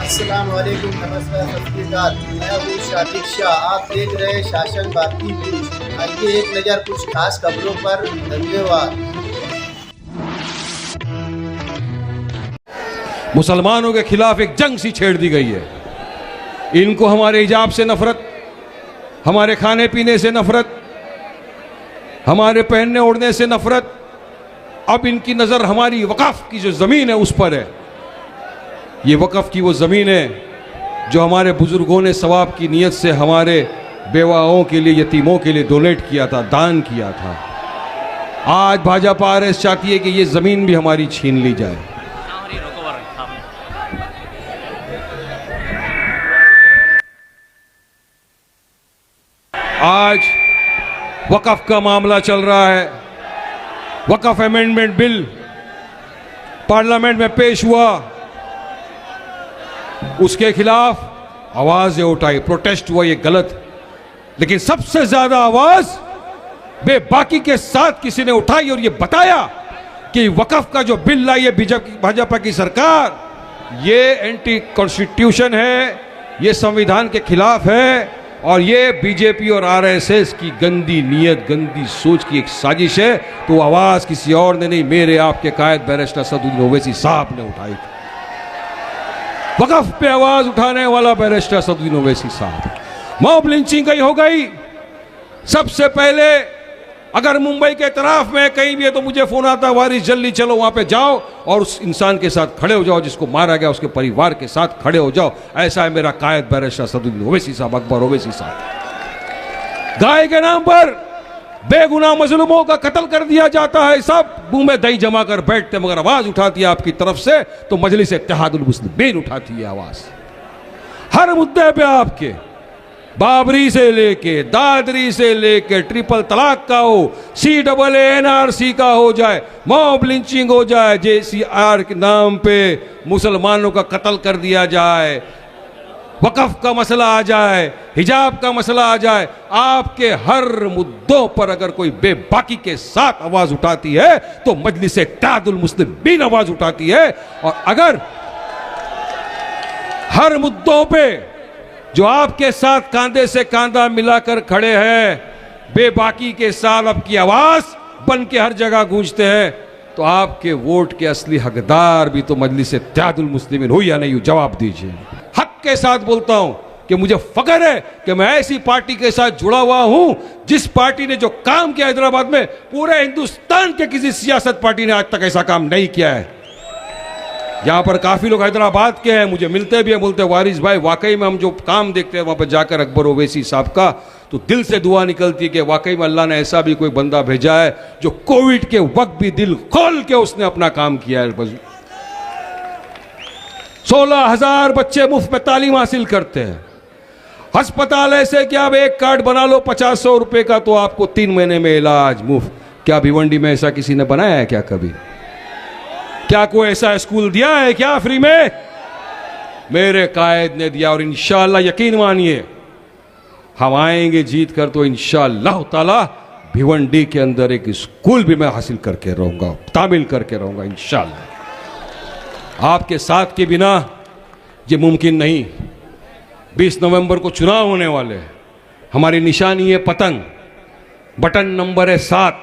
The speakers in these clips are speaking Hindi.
अस्सलाम वालेकुम, नमस्कार, सत श्री अकाल। मैं हूँ शातिक शाह। आप देख रहे हैं शासन भारती न्यूज। आइए एक नज़र कुछ खास खबरों पर। धन्यवाद। मुसलमानों के खिलाफ एक जंग सी छेड़ दी गई है। इनको हमारे हिजाब से नफरत, हमारे खाने पीने से नफरत, हमारे पहनने ओढ़ने से नफरत। अब इनकी नज़र हमारी वक़्फ़ की जो ज़मीन है उस पर है। ये वक़्फ़ की वो ज़मीन है जो हमारे बुज़ुर्गों ने सवाब की नीयत से हमारे बेवाओं के लिए, यतीमों के लिए डोनेट किया था, दान किया था। आज भाजपा RS चाहती है कि ये ज़मीन भी हमारी छीन ली जाए। आज वक़्फ़ का मामला चल रहा है। वक़्फ़ अमेंडमेंट बिल पार्लियामेंट में पेश हुआ, उसके खिलाफ आवाज़ें उठाई, प्रोटेस्ट हुआ, ये गलत। लेकिन सबसे ज़्यादा आवाज़ बेबाकी के साथ किसी ने उठाई और ये बताया कि वक़्फ़ का जो बिल लाई है भाजपा की सरकार, ये एंटी कॉन्स्टिट्यूशन है, ये संविधान के खिलाफ है और ये बीजेपी और RSS की गंदी नीयत, गंदी सोच की एक साजिश है। तो आवाज़ किसी और ने नहीं, मेरे आपके कायद बैरिस्टर असदुद्दीन ओवैसी साहब ने उठाई थी। वक़्फ़ पे आवाज़ उठाने वाला बैरिस्टर असदुद्दीन ओवैसी साहब। मॉब लिंचिंग कहीं हो गई। सबसे पहले अगर मुंबई के तरफ में कहीं भी है तो मुझे फ़ोन आता, वारिस जल्दी चलो वहाँ पे जाओ और उस इंसान के साथ खड़े हो जाओ जिसको मारा गया, उसके परिवार के साथ खड़े हो जाओ। ऐसा है मेरा कायद बैरिस्टर असदुद्दीन ओवैसी साहब, अकबर ओवैसी साहब। गाय के नाम पर बेगुनाह मजलूमों का कत्ल कर दिया जाता है। सब मुंह में दही जमा कर बैठते, मगर आवाज़ उठाती है आपकी तरफ से तो मजलिस इत्तेहादुल मुस्लिमीन उठाती है आवाज़। हर मुद्दे पे आपके, बाबरी से लेके, दादरी से लेके, ट्रिपल तलाक का हो, CAA NRC का हो जाए, मॉब लिंचिंग हो जाए, JCR के नाम पे मुसलमानों का कत्ल कर दिया जाए, वक़्फ़ का मसला आ जाए, हिजाब का मसला आ जाए, आपके हर मुद्दों पर अगर कोई बेबाकी के साथ आवाज़ उठाती है तो मजलिस इत्तेहादुल मुस्लिमीन आवाज़ उठाती है। और अगर हर मुद्दों पे जो आपके साथ कांधे से कांधा मिलाकर खड़े हैं, बेबाकी के साथ आपकी आवाज़ बन के हर जगह गूंजते हैं, तो आपके वोट के असली हकदार भी तो मजलिस इत्तेहादुल मुस्लिमीन हो या नहीं हो, जवाब दीजिए। हक के साथ बोलता हूं कि मुझे फख्र है कि मैं ऐसी पार्टी के साथ जुड़ा हुआ हूं जिस पार्टी ने जो काम किया हैदराबाद में, पूरे हिंदुस्तान के किसी सियासत पार्टी ने आज तक ऐसा काम नहीं किया है। यहाँ पर काफ़ी लोग हैदराबाद के हैं, मुझे मिलते भी हैं, बोलते हैं वारिस भाई वाकई में हम जो काम देखते हैं वहाँ पर जाकर अकबर ओवैसी साहब का, तो दिल से दुआ निकलती है कि वाकई में अल्लाह ने ऐसा भी कोई बंदा भेजा है जो कोविड के वक्त भी दिल खोल के उसने अपना काम किया है। 16,000 बच्चे मुफ्त में तालीम हासिल करते हैं। अस्पताल ऐसे कि आप एक कार्ड बना लो 500 रुपए का तो आपको 3 महीने में इलाज मुफ्त। क्या भिवंडी में ऐसा किसी ने बनाया है क्या कभी? क्या कोई ऐसा स्कूल दिया है क्या फ्री में? मेरे कायद ने दिया और इंशाअल्लाह यकीन मानिए हम आएंगे जीत कर तो इंशाअल्लाह ताला भिवंडी के अंदर एक स्कूल भी मैं हासिल करके रहूंगा, तामील करके रहूंगा इंशाअल्लाह। आपके साथ के बिना ये मुमकिन नहीं। 20 नवंबर को चुनाव होने वाले हैं। हमारी निशानी है पतंग, बटन नंबर है 7।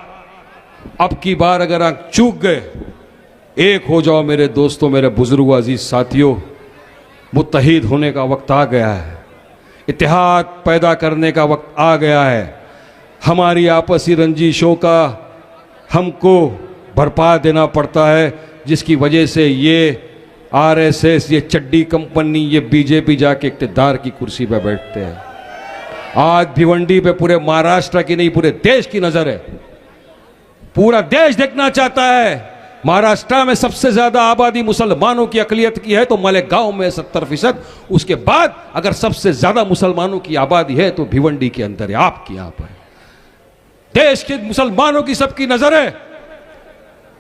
अब की बार अगर आप चूक गए, एक हो जाओ मेरे दोस्तों, मेरे बुजुर्ग अजीज साथियों। मुत्तहिद होने का वक्त आ गया है, इत्तेहाद पैदा करने का वक्त आ गया है। हमारी आपसी रंजिशों का हमको भरपा देना पड़ता है, जिसकी वजह से ये RSS, ये चड्डी कंपनी, ये बीजेपी जाके इक़्तिदार की कुर्सी पर बैठते हैं। आज भिवंडी पे पूरे महाराष्ट्र की नहीं पूरे देश की नज़र है। पूरा देश देखना चाहता है। महाराष्ट्र में सबसे ज्यादा आबादी मुसलमानों की अकलियत की है तो मालेगांव में 70%। उसके बाद अगर सबसे ज्यादा मुसलमानों की आबादी है तो भिवंडी के अंदर है, आपकी यहां पर। देश के मुसलमानों की सबकी नजर है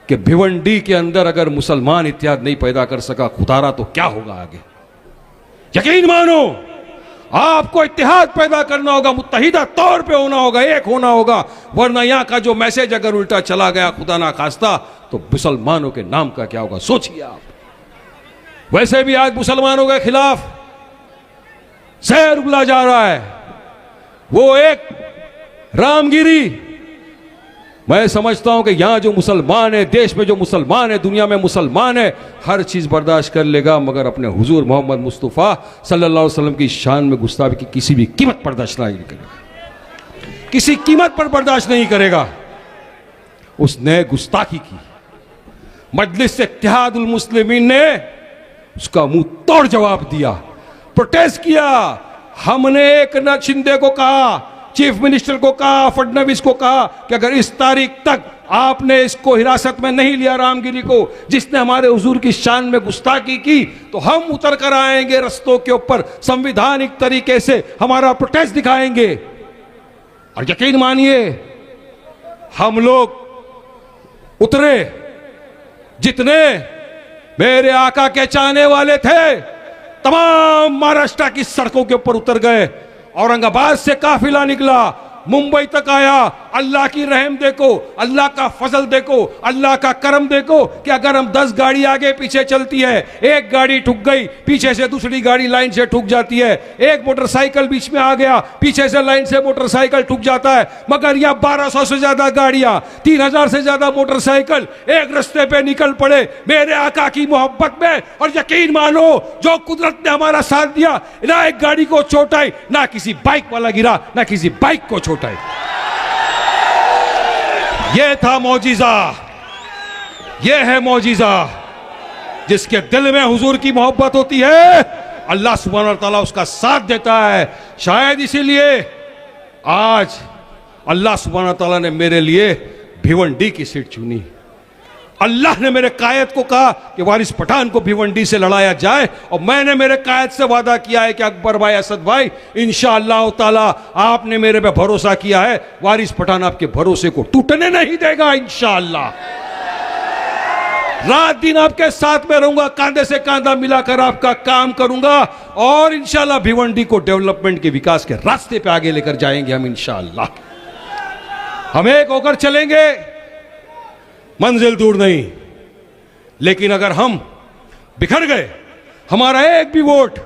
कि भिवंडी के अंदर अगर मुसलमान इत्तेहाद नहीं पैदा कर सका खुदारा तो क्या होगा आगे। यकीन मानो आपको इत्तेहाद पैदा करना होगा, मुत्तहिदा तौर पे होना होगा, एक होना होगा, वरना यहां का जो मैसेज अगर उल्टा चला गया खुदा ना खास्ता तो मुसलमानों के नाम का क्या होगा, सोचिए आप। वैसे भी आज मुसलमानों के खिलाफ जहर उगला जा रहा है, वो एक रामगिरी। मैं समझता हूं कि यहां जो मुसलमान है, देश में जो मुसलमान है, दुनिया में मुसलमान है, हर चीज बर्दाश्त कर लेगा, मगर अपने हुजूर मोहम्मद मुस्तफ़ा सल्लल्लाहु अलैहि वसल्लम की शान में गुस्ताखी की किसी भी कीमत बर्दाश्त नहीं करेगा, किसी कीमत पर बर्दाश्त नहीं करेगा। उसने गुस्ताखी की, मजलिस इत्तेहादुल मुस्लिमीन ने उसका मुंह तोड़ जवाब दिया, प्रोटेस्ट किया। हमने एक न शिंदे को कहा, चीफ मिनिस्टर को कहा, फडणवीस को कहा कि अगर इस तारीख तक आपने इसको हिरासत में नहीं लिया, रामगिरी को, जिसने हमारे हुजूर की शान में गुस्ताखी की, तो हम उतर कर आएंगे रस्तों के ऊपर, संविधानिक तरीके से हमारा प्रोटेस्ट दिखाएंगे। और यकीन मानिए हम लोग उतरे। जितने मेरे आका के चाहने वाले थे तमाम महाराष्ट्र की सड़कों के ऊपर उतर गए। औरंगाबाद से काफिला निकला, मुंबई तक आया। अल्लाह की रहम देखो, अल्लाह का फजल देखो, अल्लाह का करम देखो कि अगर हम 10 गाड़ी आगे पीछे चलती है, एक गाड़ी ठुक गई, पीछे से दूसरी गाड़ी लाइन से ठुक जाती है, एक मोटरसाइकिल बीच में आ गया, पीछे से लाइन से मोटरसाइकिल ठुक जाता है। मगर यह 1200 से ज्यादा गाड़ियां, 3000 से ज्यादा मोटरसाइकिल एक रास्ते पे निकल पड़े मेरे आका की मोहब्बत में। और यकीन मानो जो कुदरत ने हमारा साथ दिया, ना एक गाड़ी को चोट आई, ना किसी बाइक वाला गिरा, ना किसी बाइक को चोट आई। यह था मौजिजा, यह है मौजिजा। जिसके दिल में हुजूर की मोहब्बत होती है, अल्लाह सुब्हानहू व तआला उसका साथ देता है। शायद इसीलिए आज अल्लाह सुब्हानहू व तआला ने मेरे लिए भिवंडी की सीट चुनी। अल्लाह ने मेरे कायद को कहा कि वारिस पठान को भिवंडी से लड़ाया जाए, और मैंने मेरे कायद से वादा किया है कि अकबर भाई, असद भाई, इंशाअल्लाह ताला आपने मेरे पे भरोसा किया है, वारिस पठान आपके भरोसे को टूटने नहीं देगा। इंशाअल्लाह रात दिन आपके साथ में रहूंगा, कांधे से कांधा मिलाकर आपका काम करूंगा, और इंशाअल्लाह भिवंडी को डेवलपमेंट के विकास के रास्ते पे आगे लेकर जाएंगे हम। इंशाअल्लाह हम एक होकर चलेंगे, मंजिल दूर नहीं। लेकिन अगर हम बिखर गए, हमारा एक भी वोट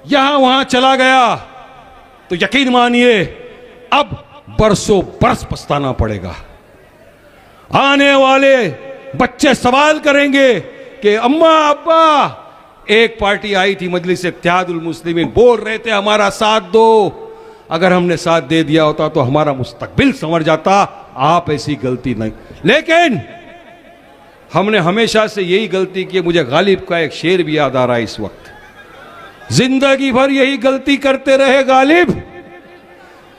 यहां वहां चला गया, तो यकीन मानिए अब बरसों बरस पछताना पड़ेगा। आने वाले बच्चे सवाल करेंगे कि अम्मा अब्बा, एक पार्टी आई थी मजलिस इत्तेहादुल मुस्लिमीन, बोल रहे थे हमारा साथ दो, अगर हमने साथ दे दिया होता तो हमारा मुस्तकबिल संवर जाता। आप ऐसी गलती नहीं, लेकिन हमने हमेशा से यही गलती की। मुझे गालिब का एक शेर भी याद आ रहा है इस वक्त, जिंदगी भर यही गलती करते रहे गालिब,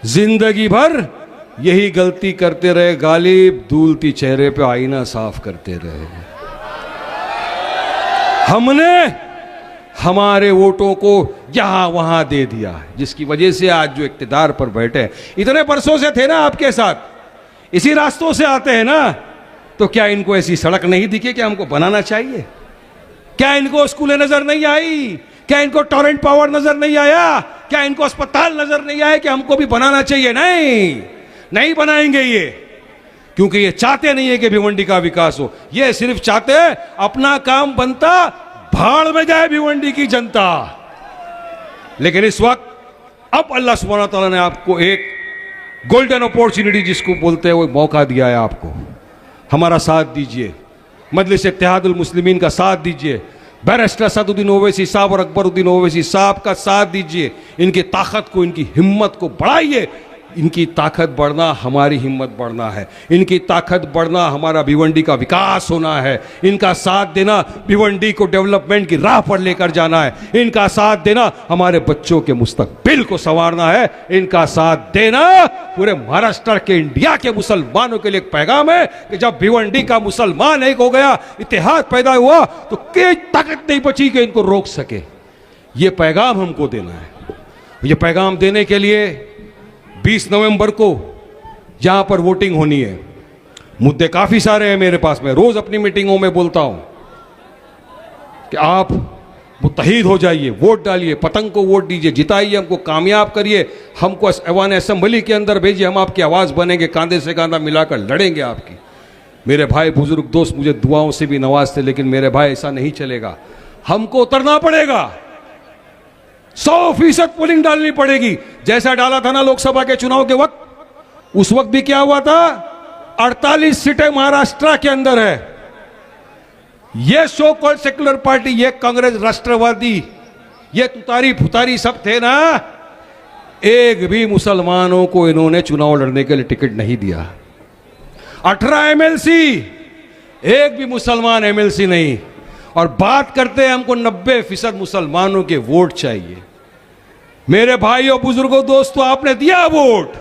जिंदगी भर यही गलती करते रहे गालिब, धूलती चेहरे पे आईना साफ करते रहे। हमने हमारे वोटों को यहां वहां दे दिया, जिसकी वजह से आज जो इक्तिदार पर बैठे हैं, इतने बरसों से थे ना आपके साथ, इसी रास्तों से आते हैं ना, तो क्या इनको ऐसी सड़क नहीं दिखे कि हमको बनाना चाहिए? क्या इनको स्कूलें नजर नहीं आई? क्या इनको टॉरेंट पावर नजर नहीं आया? क्या इनको अस्पताल नजर नहीं आया कि हमको भी बनाना चाहिए? नहीं, नहीं बनाएंगे ये, क्योंकि ये चाहते नहीं है कि भिवंडी का विकास हो। ये सिर्फ चाहते हैं अपना काम बनता, भाड़ में जाए भिवंडी की जनता। लेकिन इस वक्त अब अल्लाह सुब्हानहू व तआला ने आपको एक गोल्डन अपॉर्चुनिटी जिसको बोलते हैं, वो मौका दिया है आपको। हमारा साथ दीजिए, मजलिस इत्तेहादुल मुस्लिमीन का साथ दीजिए, बैरिस्टर असदुद्दीन ओवैसी साहब और अकबरुद्दीन ओवैसी साहब का साथ दीजिए। इनकी ताकत को, इनकी हिम्मत को बढ़ाइए। इनकी ताकत बढ़ना हमारी हिम्मत बढ़ना है, इनकी ताकत बढ़ना हमारा भिवंडी का विकास होना है, इनका साथ देना भिवंडी को डेवलपमेंट की राह पर लेकर जाना है, इनका साथ देना हमारे बच्चों के मुस्तकबिल को संवारना है, इनका साथ देना पूरे महाराष्ट्र के, इंडिया के मुसलमानों के लिए एक पैगाम है कि जब भिवंडी का मुसलमान एक हो गया, इत्तेहाद पैदा हुआ, तो कोई ताकत नहीं बची कि इनको रोक सके। ये पैगाम हमको देना है। ये पैगाम देने के लिए 20 नवंबर को जहां पर वोटिंग होनी है, मुद्दे काफी सारे हैं मेरे पास। मैं रोज अपनी मीटिंगों में बोलता हूं कि आप मुत्तहिद हो जाइए, वोट डालिए, पतंग को वोट दीजिए, जिताइए, हमको कामयाब करिए, हमको ऐवान असेंबली के अंदर भेजिए, हम आपकी आवाज बनेंगे, कांधे से कांधा मिलाकर लड़ेंगे आपकी। मेरे भाई बुजुर्ग दोस्त मुझे दुआओं से भी नवाजते, लेकिन मेरे भाई ऐसा नहीं चलेगा। हमको उतरना पड़ेगा, 100% पोलिंग डालनी पड़ेगी, जैसा डाला था ना लोकसभा के चुनाव के वक्त। उस वक्त भी क्या हुआ था, 48 सीटें महाराष्ट्र के अंदर है। ये सो कॉल्ड सेक्युलर पार्टी, ये कांग्रेस, राष्ट्रवादी, ये तुतारी फुतारी सब थे ना, एक भी मुसलमानों को इन्होंने चुनाव लड़ने के लिए टिकट नहीं दिया। 18 एमएलसी, एक भी मुसलमान एमएलसी नहीं। और बात करते हैं हमको 90% मुसलमानों के वोट चाहिए। मेरे भाइयों, बुजुर्गों, दोस्तों, आपने दिया वोट,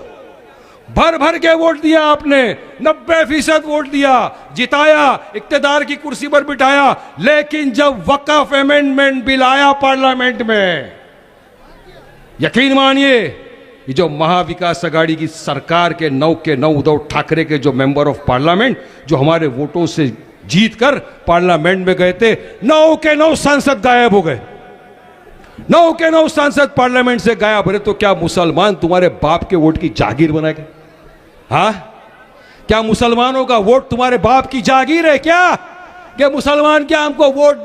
भर भर के वोट दिया आपने, 90% वोट दिया, जिताया, इक्तदार की कुर्सी पर बिठाया। लेकिन जब वक्फ अमेंडमेंट बिल आया पार्लियामेंट में, यकीन मानिए, ये जो महाविकास आघाड़ी की सरकार के 9 के 9 उद्धव ठाकरे के जो मेंबर ऑफ पार्लियामेंट, जो हमारे वोटों से जीत कर पार्लियामेंट में गए थे, 9 के 9 सांसद गायब हो गए। 9 के 9 सांसद पार्लियामेंट से गायब। अरे तो क्या मुसलमान तुम्हारे बाप के वोट की जागीर बना के? हाँ, क्या मुसलमानों का वोट तुम्हारे बाप की जागीर है क्या? क्या मुसलमान क्या हमको वोट